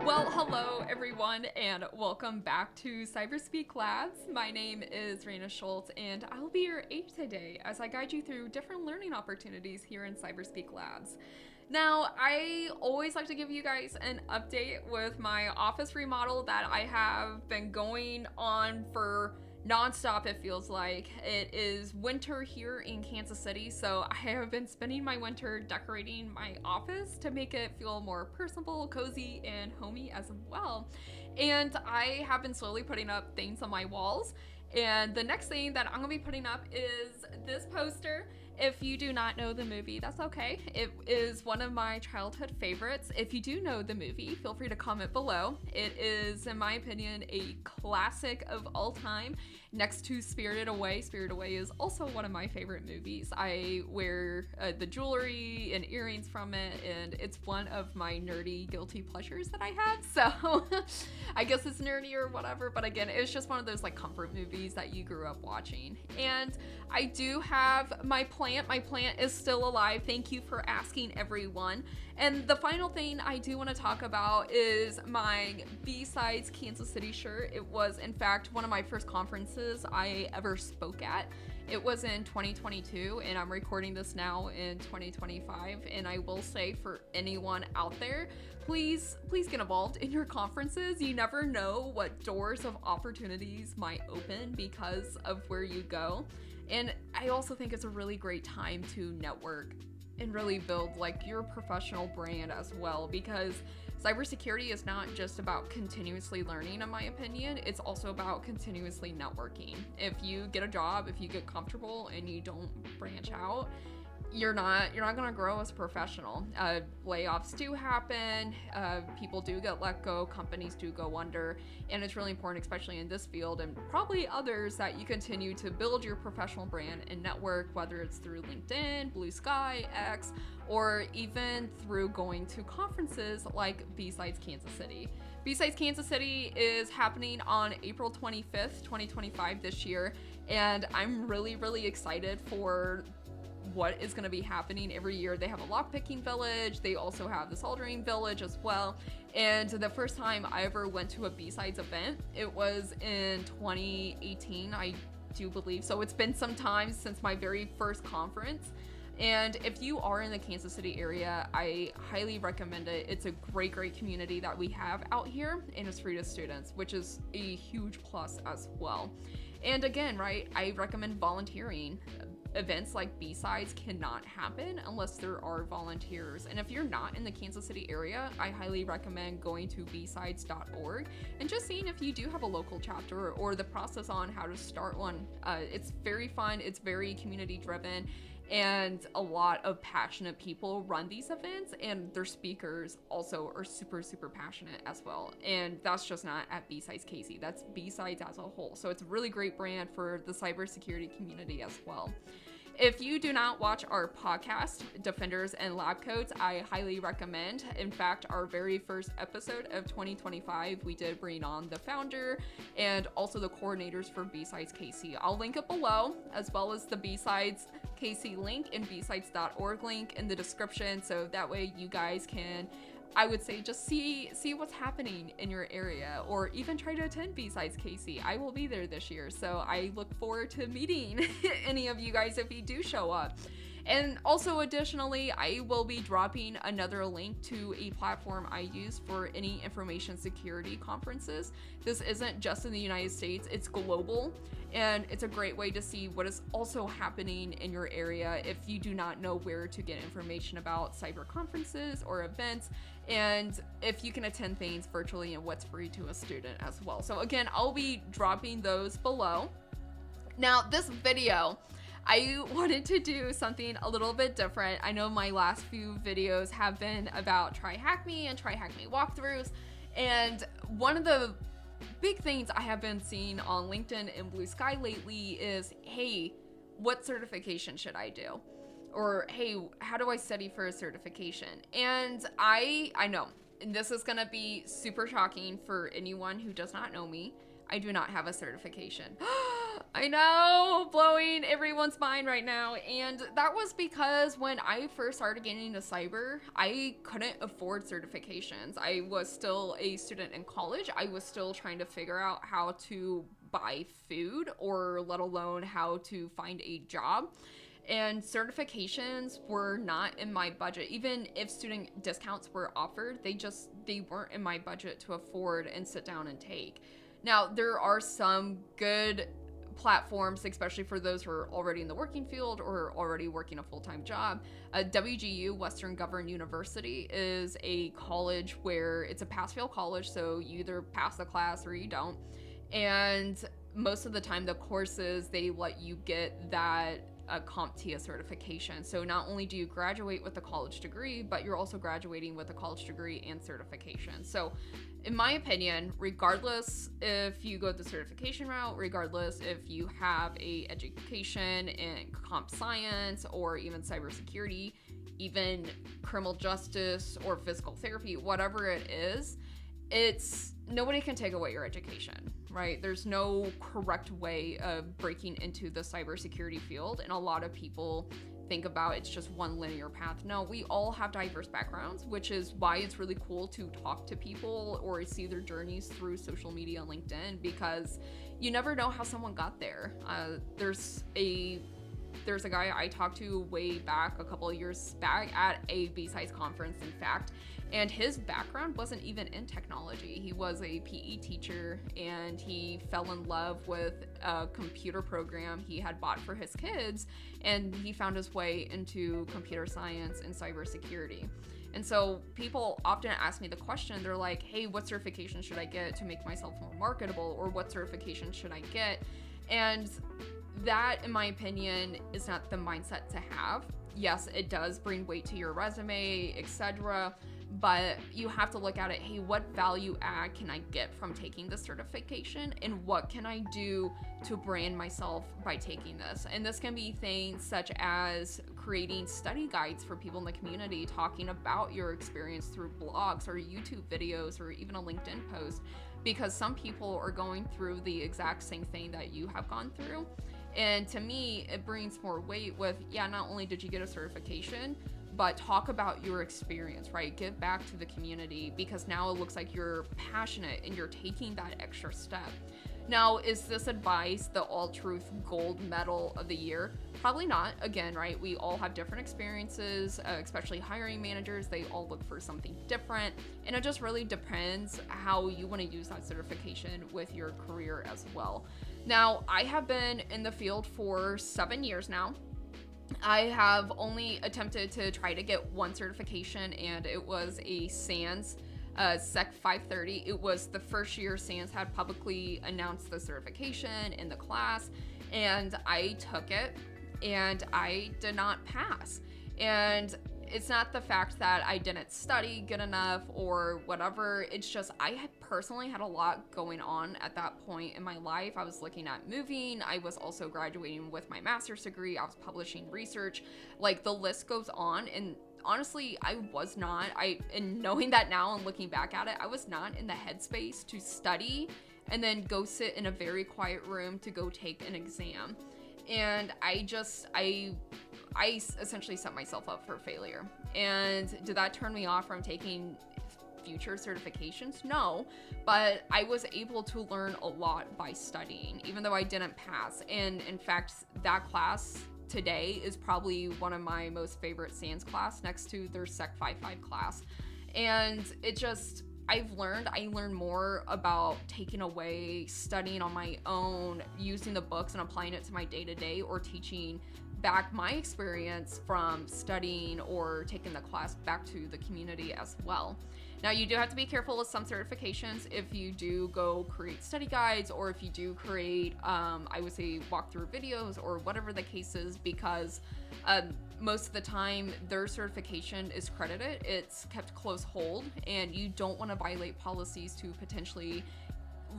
Well, hello everyone, and welcome back to CyberSpeak Labs. My name is Reanna Schultz, and I'll be your aide today as I guide you through different learning opportunities here in CyberSpeak Labs. Now, I always like to give you guys an update with my office remodel that I have been going on for nonstop, it feels like. It is winter here in Kansas City, so I have been spending my winter decorating my office to make it feel more personable, cozy, and homey as well. And I have been slowly putting up things on my walls. And the next thing that I'm gonna be putting up is this poster. If you do not know the movie, that's okay. It is one of my childhood favorites. If you do know the movie, feel free to comment below. It is, in my opinion, a classic of all time. Next to Spirited Away. Spirited Away is also one of my favorite movies. I wear the jewelry and earrings from it, and it's one of my nerdy guilty pleasures that I have. So I guess it's nerdy or whatever, but again, it's just one of those like comfort movies that you grew up watching. And I do have my plant. My plant is still alive. Thank you for asking, everyone. And the final thing I do want to talk about is my B-Sides Kansas City shirt. It was, in fact, one of my first conferences I ever spoke at. It was in 2022, and I'm recording this now in 2025. And I will say, for anyone out there, please get involved in your conferences. You never know what doors of opportunities might open because of where you go. And I also think it's a really great time to network and really build like your professional brand as well, because cybersecurity is not just about continuously learning, in my opinion. It's also about continuously networking. If you get a job, if you get comfortable and you don't branch out, you're not gonna grow as a professional. Layoffs do happen, people do get let go, companies do go under, and it's really important, especially in this field and probably others, that you continue to build your professional brand and network, whether it's through LinkedIn, BlueSky, X, or even through going to conferences like B-Sides Kansas City. B-Sides Kansas City is happening on April 25th, 2025 this year, and I'm really excited for what is going to be happening every year. They have a lockpicking village. They also have the soldering village as well. And the first time I ever went to a B-Sides event, it was in 2018, I do believe. So it's been some time since my very first conference. And if you are in the Kansas City area, I highly recommend it. It's a great community that we have out here, and it's free to students, which is a huge plus as well. And again, right, I recommend volunteering. Events like B-Sides cannot happen unless there are volunteers. And if you're not in the Kansas City area, I highly recommend going to bsides.org and just seeing if you do have a local chapter or the process on how to start one. It's very fun, it's very community driven, and a lot of passionate people run these events, and their speakers also are super passionate as well. And that's just not at B-Sides KC, that's B-Sides as a whole. So it's a really great brand for the cybersecurity community as well. If you do not watch our podcast, Defenders and Lab Coats, I highly recommend. In fact, our very first episode of 2025, we did bring on the founder and also the coordinators for B-Sides KC. I'll link it below, as well as the B-Sides KC link and bsides.org link in the description, so that way you guys can, I would say, just see what's happening in your area, or even try to attend B-Sides KC. I will be there this year, so I look forward to meeting any of you guys if you do show up. And also, additionally, I will be dropping another link to a platform I use for any information security conferences. This isn't just in the United States, it's global, and it's a great way to see what is also happening in your area if you do not know where to get information about cyber conferences or events, and if you can attend things virtually and what's free to a student as well. So again, I'll be dropping those below. Now, this video, I wanted to do something a little bit different. I know my last few videos have been about Try Hack Me and Try Hack Me walkthroughs, and one of the big things I have been seeing on LinkedIn and BlueSky lately is, hey, what certification should I do? Or, hey, how do I study for a certification? And I know, and this is gonna be super shocking for anyone who does not know me, I do not have a certification. I know, blowing everyone's mind right now. And that was because when I first started getting into cyber, I couldn't afford certifications. I was still a student in college. I was still trying to figure out how to buy food, or let alone how to find a job. And certifications were not in my budget. Even if student discounts were offered, they weren't in my budget to afford and sit down and take. Now, there are some good platforms, especially for those who are already in the working field or already working a full-time job. WGU, Western Governor University, is a college where it's a pass-fail college, so you either pass the class or you don't. And most of the time, the courses, they let you get that CompTIA certification. So not only do you graduate with a college degree, but you're also graduating with a college degree and certification. So in my opinion, regardless if you go the certification route, regardless if you have a education in comp science or even cybersecurity, even criminal justice or physical therapy, whatever it is, it's nobody can take away your education, right? There's no correct way of breaking into the cybersecurity field, and a lot of people think about it's just one linear path. No, we all have diverse backgrounds, which is why it's really cool to talk to people or see their journeys through social media and LinkedIn, because you never know how someone got there. There's a guy I talked to way back a couple of years back at a B-Sides conference, in fact, and his background wasn't even in technology. He was a PE teacher, and he fell in love with a computer program he had bought for his kids, and he found his way into computer science and cybersecurity. And so people often ask me the question, they're like, hey, what certification should I get to make myself more marketable? Or what certification should I get? And that, in my opinion, is not the mindset to have. Yes, it does bring weight to your resume, etc., but you have to look at it, hey, what value add can I get from taking this certification, and what can I do to brand myself by taking this? And this can be things such as creating study guides for people in the community, talking about your experience through blogs or YouTube videos or even a LinkedIn post, because some people are going through the exact same thing that you have gone through. And to me, it brings more weight with, yeah, not only did you get a certification, but talk about your experience, right? Give back to the community, because now it looks like you're passionate and you're taking that extra step. Now, is this advice the all truth gold medal of the year? Probably not. Again, right? We all have different experiences, especially hiring managers. They all look for something different. And it just really depends how you want to use that certification with your career as well. Now, I have been in the field for 7 years now. I have only attempted to try to get one certification, and it was a SANS Sec 530. It was the first year SANS had publicly announced the certification in the class, and I took it, and I did not pass. And it's not the fact that I didn't study good enough or whatever. It's just I had personally had a lot going on at that point in my life. I was looking at moving. I was also graduating with my master's degree. I was publishing research. Like, the list goes on. And honestly, and knowing that now and looking back at it, I was not in the headspace to study and then go sit in a very quiet room to go take an exam. And I essentially set myself up for failure. And did that turn me off from taking future certifications? No, but I was able to learn a lot by studying, even though I didn't pass. And in fact, that class today is probably one of my most favorite SANS class, next to their Sec 5.5 class. And I learned more about taking away, studying on my own, using the books and applying it to my day-to-day, or teaching back my experience from studying or taking the class back to the community as well. Now, you do have to be careful with some certifications if you do go create study guides, or if you do create, I would say, walkthrough videos or whatever the case is, because most of the time their certification is credited. It's kept close hold, and you don't want to violate policies to potentially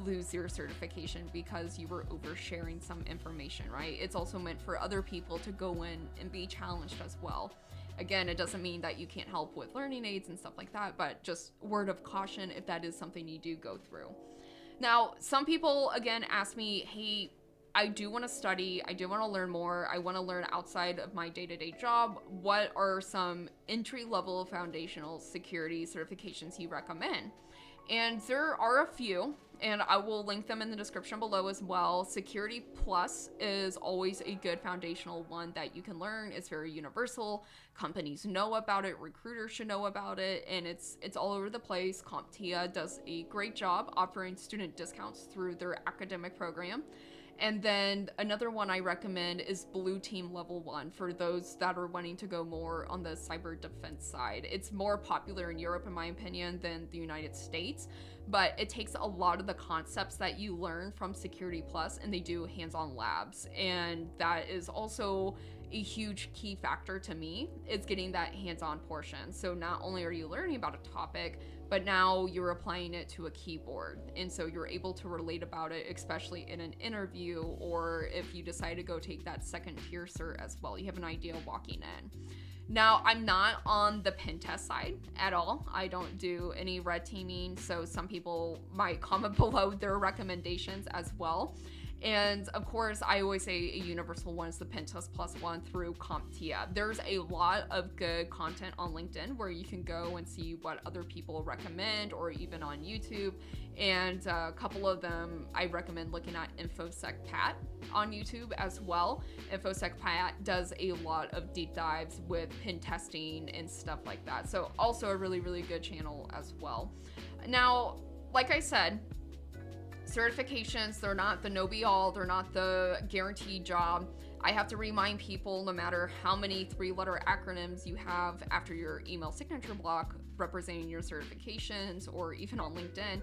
lose your certification because you were oversharing some information, right? It's also meant for other people to go in and be challenged as well. Again, it doesn't mean that you can't help with learning aids and stuff like that, but just word of caution if that is something you do go through. Now, some people, again, ask me, hey, I do want to study, I do want to learn more, I want to learn outside of my day-to-day job. What are some entry-level foundational security certifications you recommend? And there are a few, and I will link them in the description below as well. Security Plus is always a good foundational one that you can learn. It's very universal. Companies know about it, recruiters should know about it, and it's all over the place. CompTIA does a great job offering student discounts through their academic program. And then another one I recommend is Blue Team Level 1 for those that are wanting to go more on the cyber defense side. It's more popular in Europe, in my opinion, than the United States, but it takes a lot of the concepts that you learn from Security Plus, and they do hands-on labs. And that is also a huge key factor to me, is getting that hands-on portion. So not only are you learning about a topic, but now you're applying it to a keyboard. And so you're able to relate about it, especially in an interview, or if you decide to go take that second tier cert as well. You have an idea walking in. Now, I'm not on the pen test side at all. I don't do any red teaming, so some people might comment below their recommendations as well. And of course, I always say a universal one is the Pentest Plus one through CompTIA. There's a lot of good content on LinkedIn where you can go and see what other people recommend, or even on YouTube. And a couple of them I recommend looking at infosec Pat on YouTube as well. infosec Pat does a lot of deep dives with pen testing and stuff like that. So also a really, really good channel as well. Now, like I said, certifications, they're not the no-be-all, they're not the guaranteed job. I have to remind people, no matter how many 3-letter acronyms you have after your email signature block representing your certifications, or even on LinkedIn,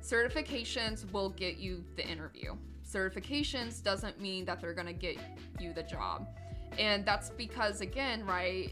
certifications will get you the interview. Certifications doesn't mean that they're gonna get you the job. And that's because, again, right,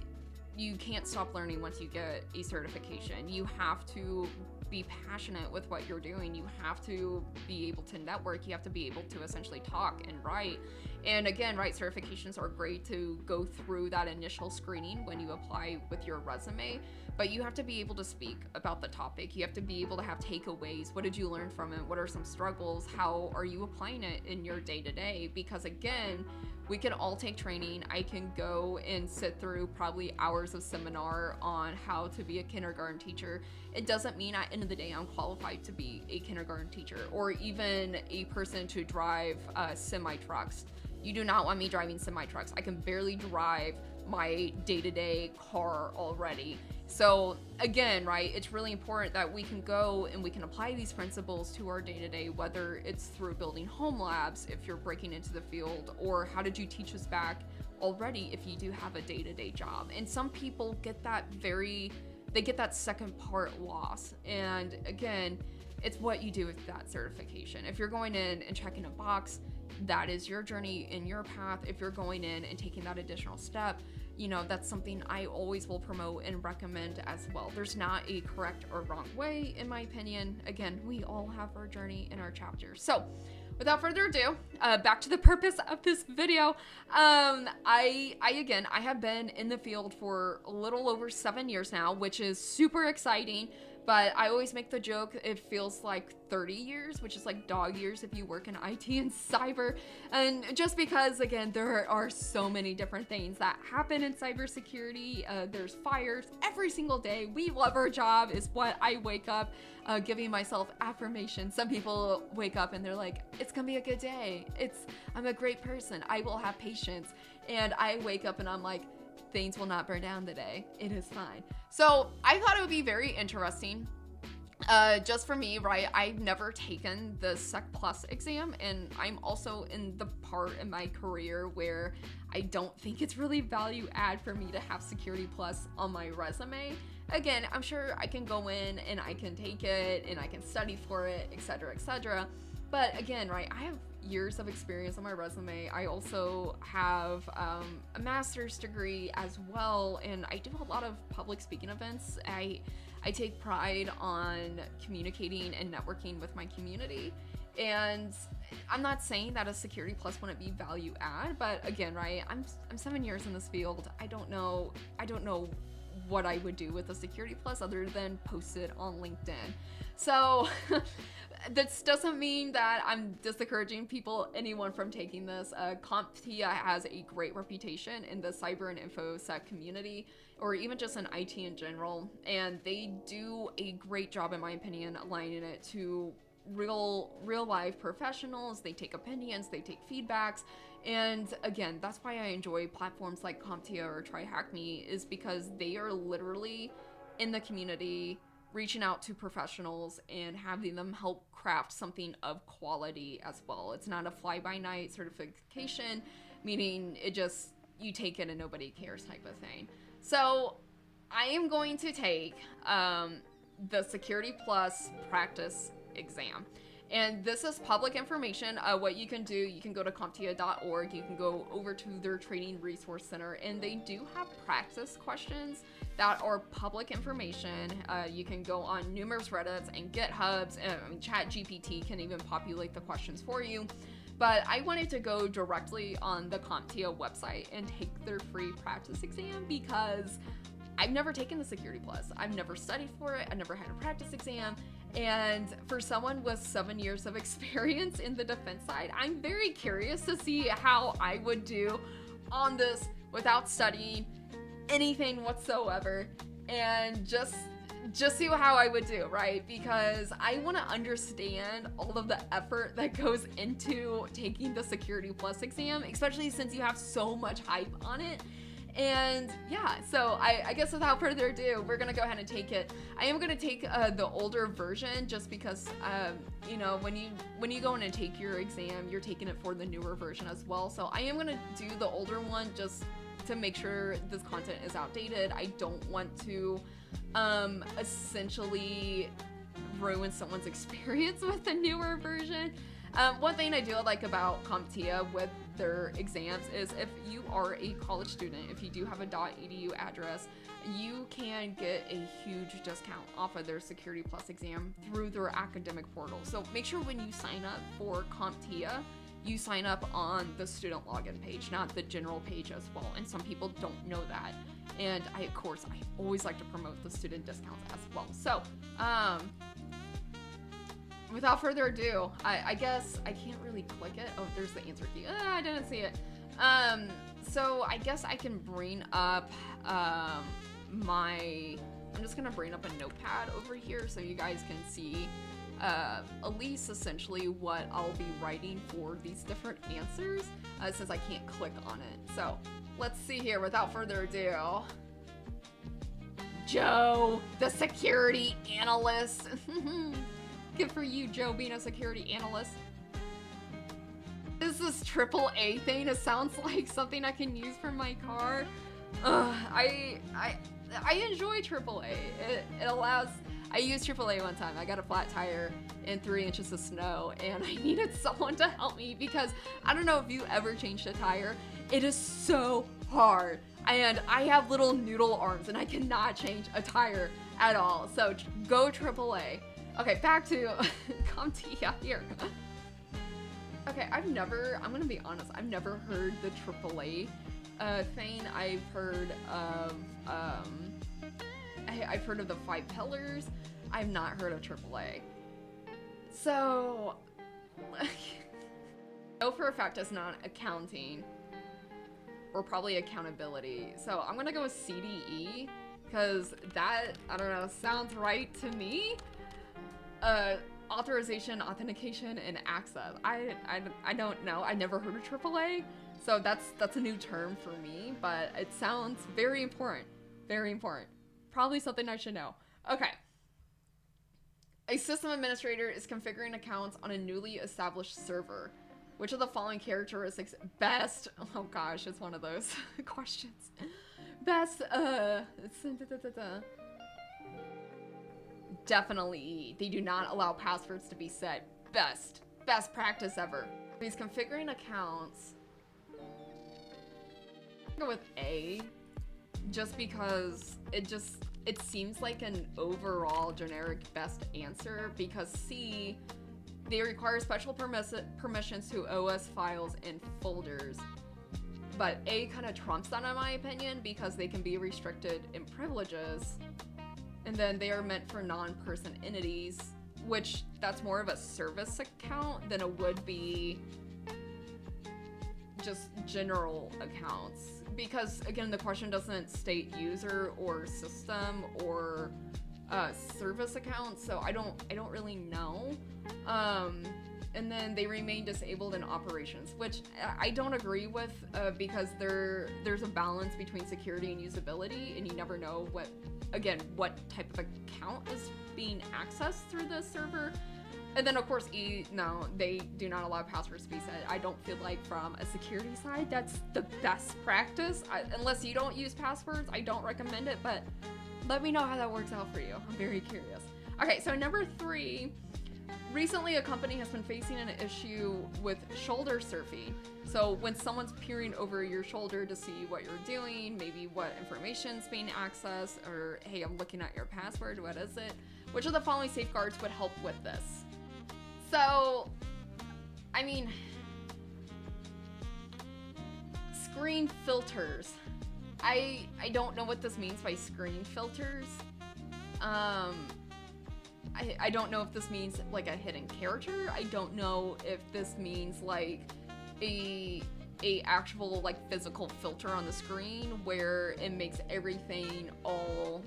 you can't stop learning once you get a certification. You have to be passionate with what you're doing. You have to be able to network. You have to be able to essentially talk and write. And again, right, certifications are great to go through that initial screening when you apply with your resume, but you have to be able to speak about the topic. You have to be able to have takeaways. What did you learn from it? What are some struggles? How are you applying it in your day-to-day? Because again, we can all take training. I can go and sit through probably hours of seminar on how to be a kindergarten teacher. It doesn't mean at the end of the day I'm qualified to be a kindergarten teacher, or even a person to drive semi-trucks. You do not want me driving semi-trucks. I can barely drive my day-to-day car already. So again, right, it's really important that we can go and we can apply these principles to our day-to-day, whether it's through building home labs if you're breaking into the field, or how did you teach us back already if you do have a day-to-day job. And some people get that they get that second part lost. And again, it's what you do with that certification. If you're going in and checking a box, that is your journey and your path. If you're going in and taking that additional step, you know, that's something I always will promote and recommend as well. There's not a correct or wrong way, in my opinion. Again, we all have our journey and our chapters. So without further ado, back to the purpose of this video. I have been in the field for a little over 7 years now, which is super exciting. But I always make the joke, it feels like 30 years, which is like dog years if you work in IT and cyber. And just because, again, there are so many different things that happen in cybersecurity. There's fires every single day. We love our job is what I wake up giving myself affirmation. Some people wake up and they're like, it's gonna be a good day. I'm a great person. I will have patience. And I wake up and I'm like, things will not burn down today. It is fine. So I thought it would be very interesting. Just for me, right? I've never taken the Sec Plus exam, and I'm also in the part in my career where I don't think it's really value add for me to have Security Plus on my resume. Again, I'm sure I can go in and I can take it and I can study for it, etc., etc. But again, right, I have years of experience on my resume. I also have a master's degree as well, and I do a lot of public speaking events. I take pride on communicating and networking with my community, and I'm not saying that a Security Plus wouldn't be value add, but again, right, I'm 7 years in this field. I don't know what I would do with a Security Plus other than post it on LinkedIn. So this doesn't mean that I'm discouraging anyone from taking this. CompTIA has a great reputation in the cyber and infosec community, or even just in IT in general, and they do a great job, in my opinion, aligning it to real life professionals. They take opinions, they take feedbacks, and again, that's why I enjoy platforms like CompTIA or TryHackMe, is because they are literally in the community, reaching out to professionals and having them help craft something of quality as well. It's not a fly-by-night certification, meaning it just, you take it and nobody cares type of thing. So I am going to take the Security Plus practice exam. And this is public information. What you can do, you can go to CompTIA.org, you can go over to their training resource center, and they do have practice questions that are public information. You can go on numerous Reddits and GitHubs, and ChatGPT can even populate the questions for you. But I wanted to go directly on the CompTIA website and take their free practice exam because I've never taken the Security Plus. I've never studied for it. I've never had a practice exam. And for someone with 7 years of experience in the defense side, I'm very curious to see how I would do on this without studying anything whatsoever, and just see how I would do, right? Because I want to understand all of the effort that goes into taking the Security Plus exam, especially since you have so much hype on it. And yeah, so I guess without further ado, we're gonna go ahead and take it. I am gonna take the older version just because, you know, when you go in and take your exam, you're taking it for the newer version as well. So I am gonna do the older one just to make sure this content is outdated. I don't want to essentially ruin someone's experience with the newer version. One thing I do like about CompTIA with their exams is if you are a college student, if you do have a .edu address, you can get a huge discount off of their Security Plus exam through their academic portal. So make sure when you sign up for CompTIA, you sign up on the student login page, not the general page as well. And some people don't know that. And I always like to promote the student discounts as well. So, without further ado, I guess I can't really click it. Oh, there's the answer key. I didn't see it. So I guess I can bring up I'm just gonna bring up a notepad over here so you guys can see at least essentially what I'll be writing for these different answers, since I can't click on it. So let's see here, without further ado. Joe, the security analyst. Good for you, Joe, being a security analyst. This AAA thing, it sounds like something I can use for my car. I enjoy AAA. It allows, I used AAA one time. I got a flat tire in 3 inches of snow, and I needed someone to help me because I don't know if you ever changed a tire. It is so hard, and I have little noodle arms, and I cannot change a tire at all. So go AAA. Okay, back to CompTIA here. Okay, I'm gonna be honest, I've never heard the AAA thing. I've heard of, I've heard of the 5 pillars. I've not heard of AAA. So, know for a fact it's not accounting, or probably accountability. So I'm gonna go with CDE, because that, I don't know, sounds right to me. Authorization, authentication, and access. I don't know. I never heard of AAA, so that's a new term for me, but it sounds very important. Very important. Probably something I should know. Okay. A system administrator is configuring accounts on a newly established server. Which of the following characteristics best, oh gosh, it's one of those questions. Best, definitely, they do not allow passwords to be set. Best practice ever. He's configuring accounts. I'll go with A, just because it seems like an overall generic best answer, because C, they require special permissions to OS files and folders. But A kind of trumps that in my opinion, because they can be restricted in privileges. And then they are meant for non-person entities. which that's more of a service account than it would be just general accounts. Because again, the question doesn't state user or system or service account, so I don't really know. And then they remain disabled in operations, which I don't agree with, because there's a balance between security and usability, and you never know what type of account is being accessed through the server. And then of course, no, they do not allow passwords to be set. I don't feel like from a security side, that's the best practice. Unless you don't use passwords, I don't recommend it, but let me know how that works out for you. I'm very curious. Okay, so number 3, recently a company has been facing an issue with shoulder surfing. So when someone's peering over your shoulder to see what you're doing, maybe what information's being accessed, or hey, I'm looking at your password, what is it? Which of the following safeguards would help with this? So, I mean, screen filters. I don't know what this means by screen filters. I don't know if this means like a hidden character. I don't know if this means like a actual like physical filter on the screen where it makes everything all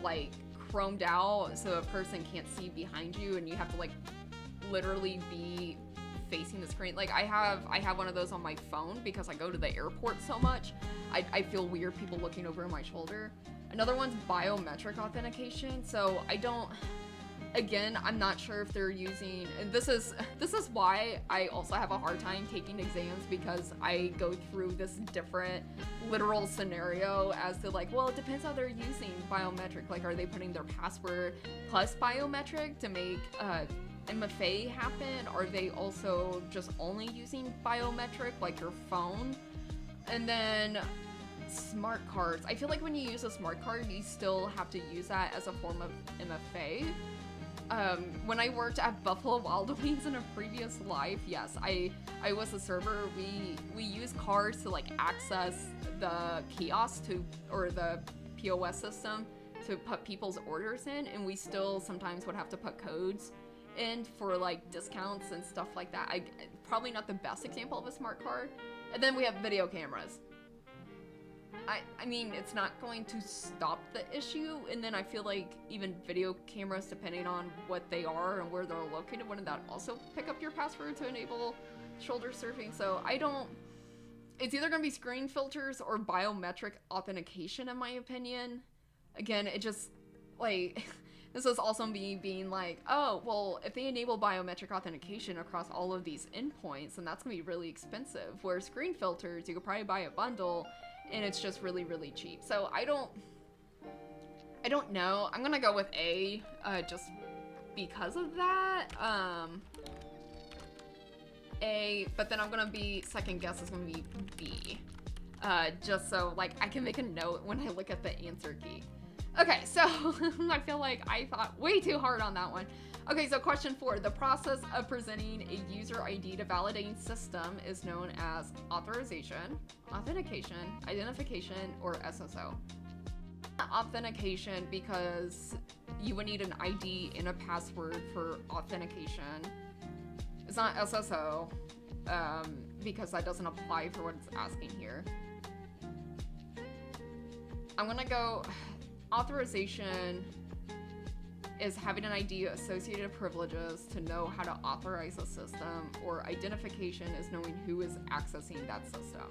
like chromed out so a person can't see behind you and you have to like literally be facing the screen. Like I have one of those on my phone because I go to the airport so much. I feel weird people looking over my shoulder. Another one's biometric authentication. So I'm not sure if they're using, and this is why I also have a hard time taking exams, because I go through this different literal scenario as to like, well, it depends how they're using biometric. Like, are they putting their password plus biometric to make MFA happen? Are they also just only using biometric, like your phone? And then smart cards. I feel like when you use a smart card, you still have to use that as a form of MFA. When I worked at Buffalo Wild Wings in a previous life, yes, I was a server. We used cards to like access the kiosk or the POS system to put people's orders in, and we still sometimes would have to put codes in for like discounts and stuff like that. Probably not the best example of a smart card. And then we have video cameras. I mean, it's not going to stop the issue, and then I feel like even video cameras, depending on what they are and where they're located, wouldn't that also pick up your password to enable shoulder surfing? So it's either going to be screen filters or biometric authentication, in my opinion. Again, it just, like, this is also me being like, oh, well, if they enable biometric authentication across all of these endpoints, then that's going to be really expensive. Where screen filters, you could probably buy a bundle, and it's just really, really cheap. So I don't know. I'm gonna go with A, just because of that. A, but then I'm gonna be, second guess is gonna be B. Just so, like, I can make a note when I look at the answer key. Okay, so I feel like I thought way too hard on that one. Okay, so question 4. The process of presenting a user ID to validating system is known as authorization, authentication, identification, or SSO. Authentication, because you would need an ID and a password for authentication. It's not SSO, because that doesn't apply for what it's asking here. I'm gonna go authorization is having an ID associated privileges to know how to authorize a system, or identification is knowing who is accessing that system.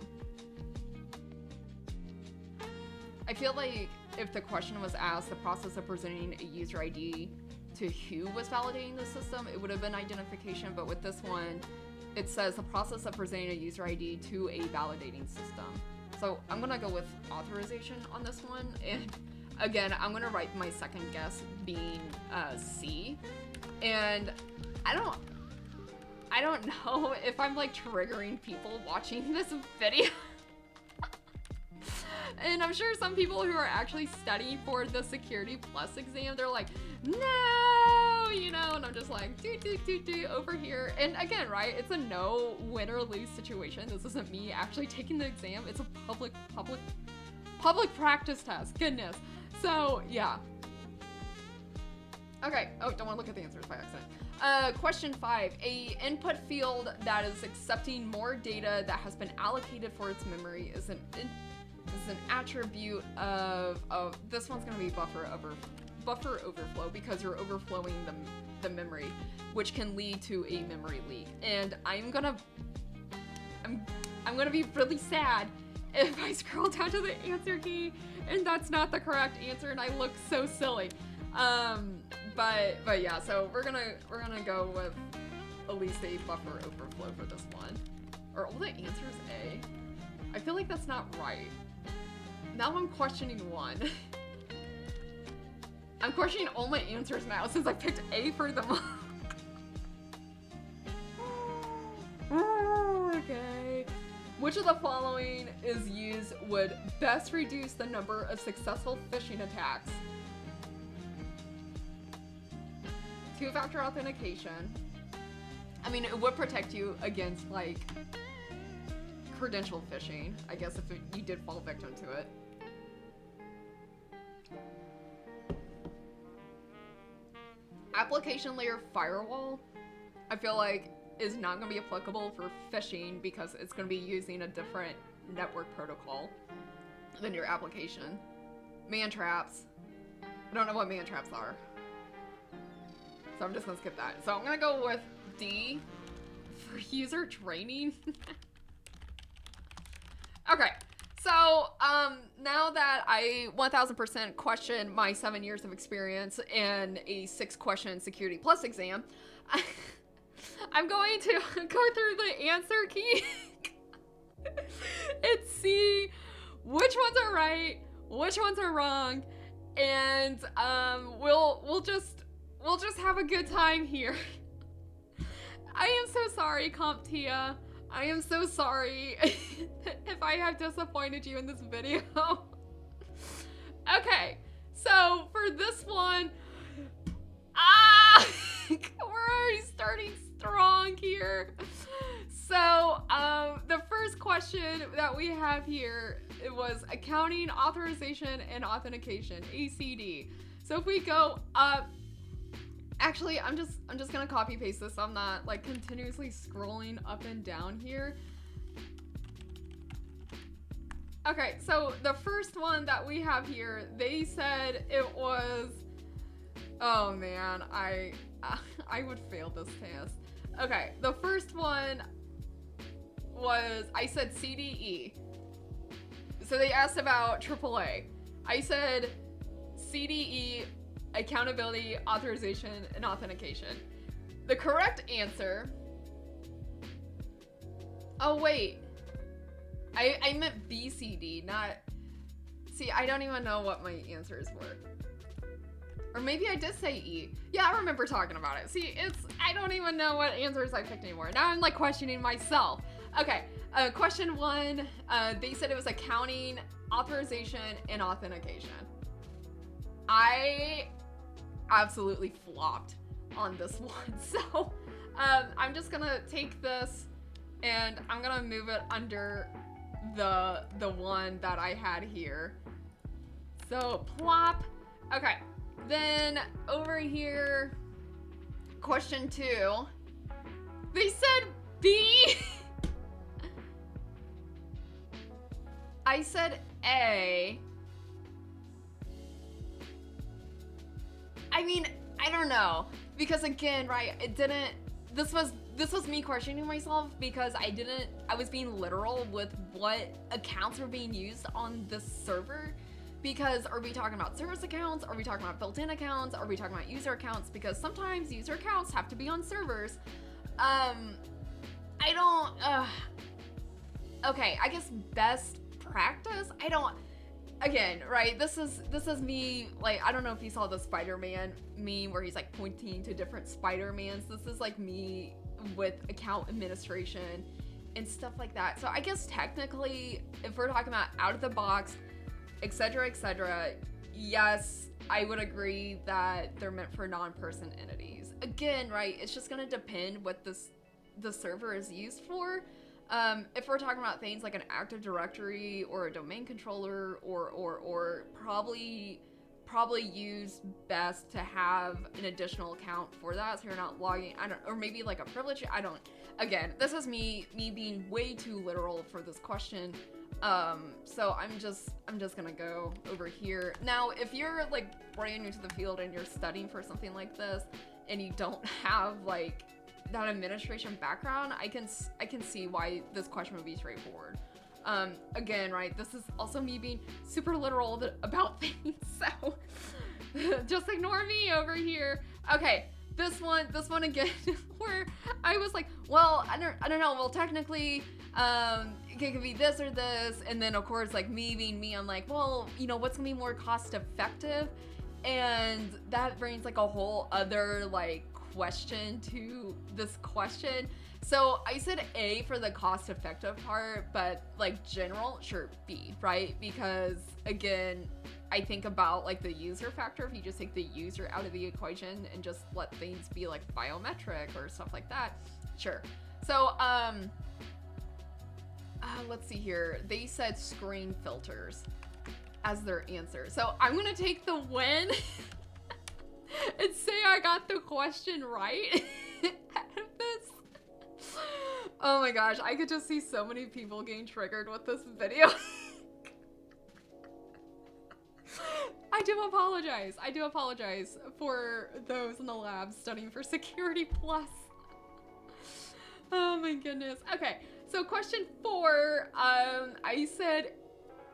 I feel like if the question was asked the process of presenting a user ID to who was validating the system, it would have been identification, but with this one, it says the process of presenting a user ID to a validating system. So I'm gonna go with authorization on this one, and again, I'm gonna write my second guess being C, and I don't know if I'm like triggering people watching this video. And I'm sure some people who are actually studying for the Security Plus exam, they're like, no, you know, and I'm just like, do over here. And again, right, it's a no win or lose situation. This isn't me actually taking the exam. It's a public practice test. Goodness. So yeah. Okay. Oh, don't want to look at the answers by accident. Question 5. A input field that is accepting more data that has been allocated for its memory is an attribute of this one's going to be buffer overflow because you're overflowing the memory, which can lead to a memory leak. And I'm gonna be really sad if I scroll down to the answer key and that's not the correct answer and I look so silly. But yeah, so we're gonna go with at least a buffer overflow for this one. Are all the answers A? I feel like that's not right. Now I'm questioning one. I'm questioning all my answers now since I picked A for them all. Okay. Which of the following is used would best reduce the number of successful phishing attacks? Two-factor authentication. I mean, it would protect you against, like, credential phishing, I guess, if you did fall victim to it. Application layer firewall, I feel like, is not going to be applicable for phishing because it's going to be using a different network protocol than your application. Man traps. I don't know what man traps are. So I'm just gonna skip that. So I'm gonna go with D for user training. Okay, so now that I 1000% question my 7 years of experience in a 6-question Security Plus exam, I'm going to go through the answer key and see which ones are right, which ones are wrong, and we'll just have a good time here. I am so sorry, CompTIA. I am so sorry if I have disappointed you in this video. Okay, so for this one, we're already starting strong here. So, the first question that we have here, it was accounting, authorization, and authentication, ACD. So if we go up, actually, I'm just gonna copy paste this so I'm not like continuously scrolling up and down here. Okay, so the first one that we have here, they said it was, oh man, I would fail this test. Okay, the first one was, I said CDE. So they asked about AAA. I said CDE, accountability, authorization, and authentication. The correct answer, oh wait, I meant BCD, not, see, I don't even know what my answers were. Or maybe I did say E. Yeah, I remember talking about it. See, I don't even know what answers I picked anymore. Now I'm like questioning myself. Okay, question 1, they said it was accounting, authorization, and authentication. I absolutely flopped on this one. So I'm just gonna take this and I'm gonna move it under the one that I had here. So plop. Okay, then over here, question 2, they said B. I said A. I mean, I don't know, because again, right, it didn't, this was me questioning myself because I was being literal with what accounts were being used on this server, because are we talking about service accounts, are we talking about built-in accounts, are we talking about user accounts, because sometimes user accounts have to be on servers. Okay, I guess best practice, again, right, this is me, like, I don't know if you saw the Spider-Man meme where he's like pointing to different Spider-Mans. This is like me with account administration and stuff like that. So I guess technically, if we're talking about out of the box, etc., yes, I would agree that they're meant for non-person entities. Again, right, it's just gonna depend what the server is used for. If we're talking about things like an Active Directory or a domain controller or probably probably use best to have an additional account for that, so you're not logging, or maybe like a privilege, again, this is me being way too literal for this question. So I'm just gonna go over here. Now, if you're like brand new to the field and you're studying for something like this and you don't have like that administration background, I can see why this question would be straightforward. Again, right, this is also me being super literal about things, so just ignore me over here. Okay, this one again, where I was like, well, I don't know, well, technically, it could be this or this, and then of course, like me being me, I'm like, well, you know, what's gonna be more cost effective? And that brings like a whole other like question to this question. So I said A for the cost effective part, but like general, sure, B, right? Because again, I think about like the user factor. If you just take the user out of the equation and just let things be like biometric or stuff like that, sure. So let's see here. They said screen filters as their answer. So I'm gonna take the win and say I got the question right out of this. Oh my gosh, I could just see so many people getting triggered with this video. I do apologize for those in the lab studying for Security Plus. Oh my goodness. Okay, so question 4, I said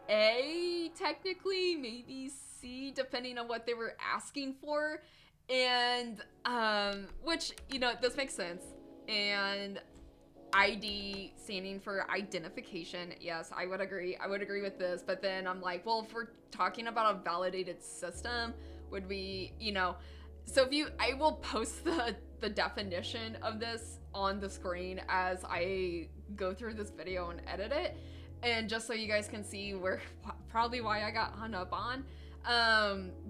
A technically, maybe C, depending on what they were asking for. And, which, you know, this makes sense. And ID standing for identification. Yes, I would agree with this. But then I'm like, well, if we're talking about a validated system, would we, you know, so I will post the definition of this on the screen as I go through this video and edit it. And just so you guys can see probably why I got hung up on.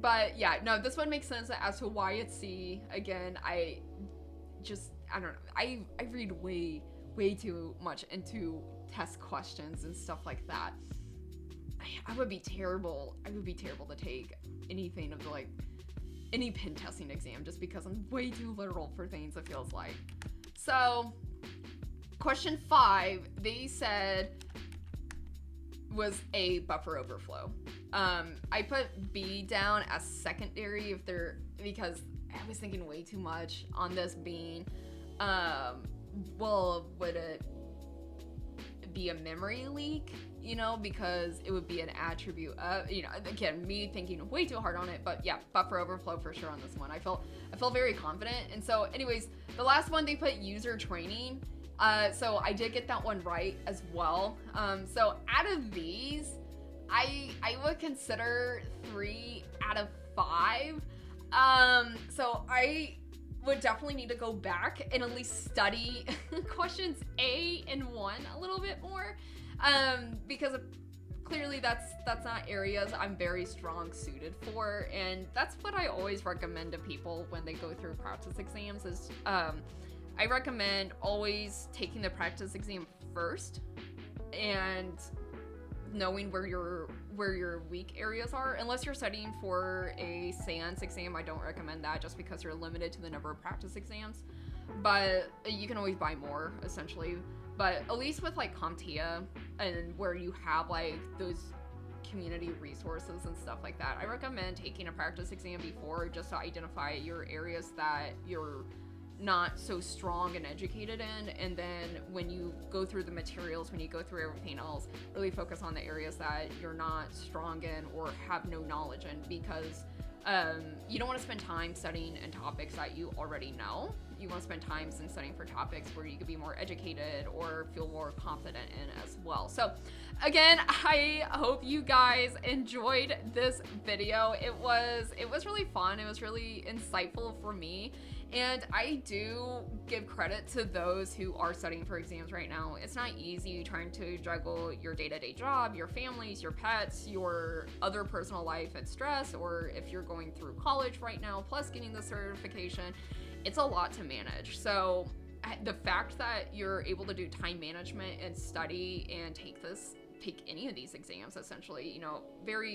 But yeah, no, this one makes sense as to why it's C. Again, I don't know. I read way too much into test questions and stuff like that. I would be terrible to take anything of like any pen testing exam just because I'm way too literal for things, it feels like. So question 5, they said was a buffer overflow. I put B down as secondary because I was thinking way too much on this being, well, would it be a memory leak? You know, because it would be an attribute of, you know, again, me thinking way too hard on it, but yeah, buffer overflow for sure on this one. I felt very confident. And so anyways, the last one, they put user training. So I did get that one right as well. So out of these, I would consider 3 out of 5. So I would definitely need to go back and at least study questions A and 1 a little bit more. Because clearly that's not areas I'm very strong suited for. And that's what I always recommend to people when they go through practice exams is, I recommend always taking the practice exam first and knowing where your weak areas are. Unless you're studying for a SANS exam, I don't recommend that just because you're limited to the number of practice exams. But you can always buy more, essentially. But at least with like CompTIA and where you have like those community resources and stuff like that, I recommend taking a practice exam before just to identify your areas that you're not so strong and educated in, and then when you go through the materials, when you go through everything else, really focus on the areas that you're not strong in or have no knowledge in, because you don't want to spend time studying in topics that you already know. You want to spend time in studying for topics where you could be more educated or feel more confident in as well. So again, I hope you guys enjoyed this video. It was really fun. It was really insightful for me. And I do give credit to those who are studying for exams right now. It's not easy trying to juggle your day-to-day job, your families, your pets, your other personal life and stress, or if you're going through college right now, plus getting the certification. It's a lot to manage. So the fact that you're able to do time management and study and take this take any of these exams, essentially. You know,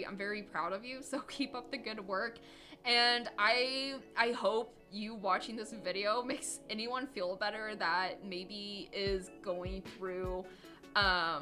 I'm very proud of you, so keep up the good work. And I hope you watching this video makes anyone feel better that maybe is going through a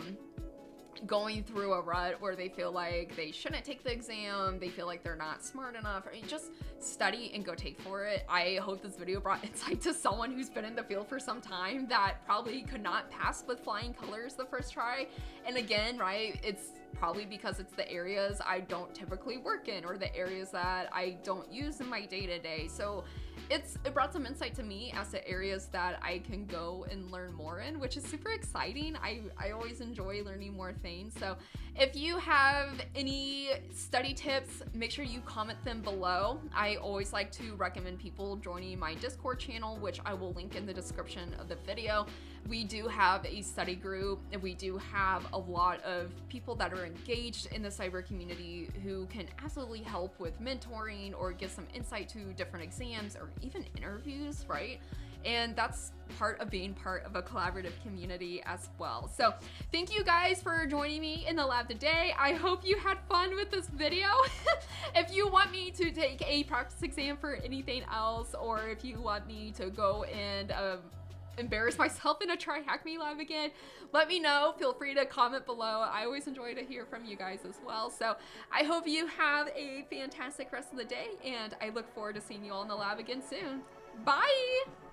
rut where they feel like they shouldn't take the exam, they feel like they're not smart enough, or just study and go take for it. I hope this video brought insight to someone who's been in the field for some time that probably could not pass with flying colors the first try. And again, right, it's probably because it's the areas I don't typically work in, or the areas that I don't use in my day-to-day. So it brought some insight to me as to areas that I can go and learn more in, which is super exciting. I always enjoy learning more things. So if you have any study tips, make sure you comment them below. I always like to recommend people joining my Discord channel, which I will link in the description of the video. We do have a study group, and we do have a lot of people that are engaged in the cyber community who can absolutely help with mentoring or give some insight to different exams or even interviews, right? And that's part of being part of a collaborative community as well. So thank you guys for joining me in the lab today. I hope you had fun with this video. If you want me to take a practice exam for anything else, or if you want me to go and embarrass myself in a Try Hack Me lab again, let me know. Feel free to comment below. I always enjoy to hear from you guys as well. So I hope you have a fantastic rest of the day, and I look forward to seeing you all in the lab again soon. Bye!